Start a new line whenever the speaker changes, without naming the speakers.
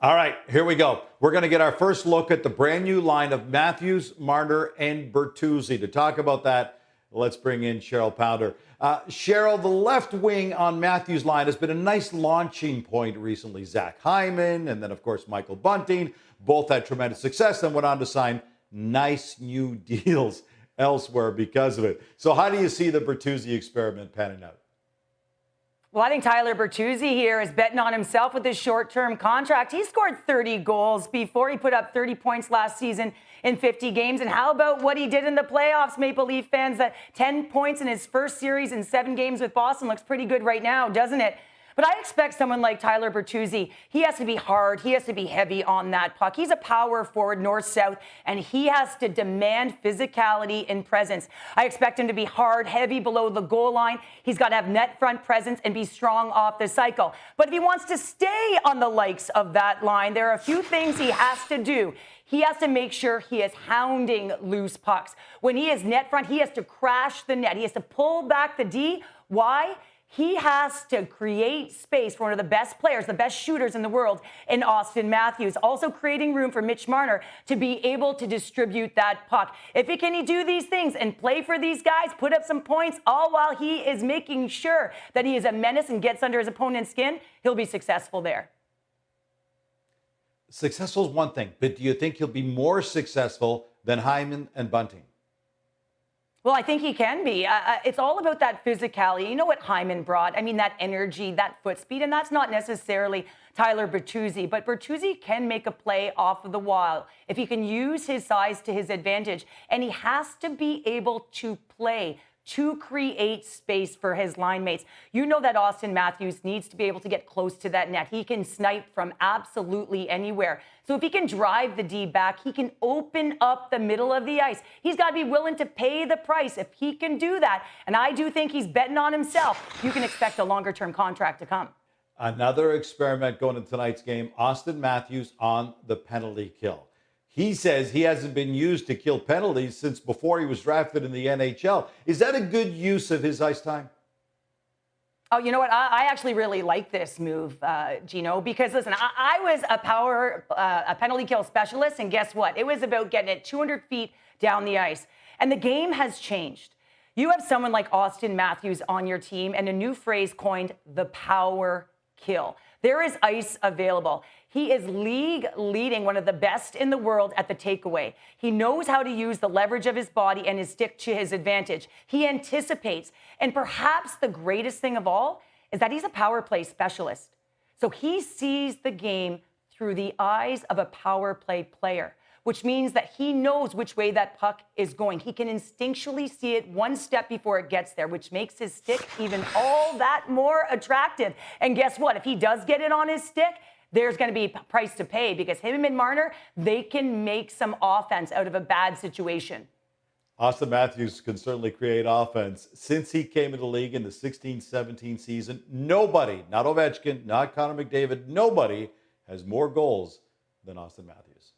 All right, here we go. We're going to get our first look at the brand new line of Matthews, Marner, and Bertuzzi. To talk about that, let's bring in Cheryl Pounder. Cheryl, the left wing on Matthews' line has been a nice launching point recently. Zach Hyman and then, of course, Michael Bunting both had tremendous success and went on to sign nice new deals elsewhere because of it. So how do you see the Bertuzzi experiment panning out?
Well, I think Tyler Bertuzzi here is betting on himself with his short-term contract. He scored 30 goals before. He put up 30 points last season in 50 games. And how about what he did in the playoffs, Maple Leaf fans? That 10 points in his first series in 7 games with Boston looks pretty good right now, doesn't it? But I expect someone like Tyler Bertuzzi, he has to be hard, he has to be heavy on that puck. He's a power forward, north-south, and he has to demand physicality and presence. I expect him to be hard, heavy below the goal line. He's got to have net front presence and be strong off the cycle. But if he wants to stay on the likes of that line, there are a few things he has to do. He has to make sure he is hounding loose pucks. When he is net front, he has to crash the net. He has to pull back the D. Why? He has to create space for one of the best players, the best shooters in the world, in Auston Matthews. Also creating room for Mitch Marner to be able to distribute that puck. If he can do these things and play for these guys, put up some points, all while he is making sure that he is a menace and gets under his opponent's skin, he'll be successful there.
Successful is one thing, but do you think he'll be more successful than Hyman and Bunting?
Well, I think he can be. It's all about that physicality. You know what Hyman brought? I mean, that energy, that foot speed, and that's not necessarily Tyler Bertuzzi, but Bertuzzi can make a play off of the wall if he can use his size to his advantage, and he has to be able to play to create space for his line mates. You know that Auston Matthews needs to be able to get close to that net. He can snipe from absolutely anywhere. So if he can drive the D back, he can open up the middle of the ice. He's got to be willing to pay the price if he can do that. And I do think he's betting on himself. You can expect a longer-term contract to come.
Another experiment going into tonight's game, Auston Matthews on the penalty kill. He says he hasn't been used to kill penalties since before he was drafted in the NHL. Is that a good use of his ice time?
Oh, you know what? I actually really like this move, Gino, because listen, I was a penalty kill specialist, and guess what? It was about getting it 200 feet down the ice. And the game has changed. You have someone like Auston Matthews on your team, and a new phrase coined, the power kill. There is ice available. He is league leading, one of the best in the world at the takeaway. He knows how to use the leverage of his body and his stick to his advantage. He anticipates. And perhaps the greatest thing of all is that he's a power play specialist. So he sees the game through the eyes of a power play player, which means that he knows which way that puck is going. He can instinctually see it one step before it gets there, which makes his stick even all that more attractive. And guess what? If he does get it on his stick, there's going to be a price to pay, because him and Marner, they can make some offense out of a bad situation.
Auston Matthews can certainly create offense. Since he came into the league in the 16-17 season, nobody, not Ovechkin, not Connor McDavid, nobody has more goals than Auston Matthews.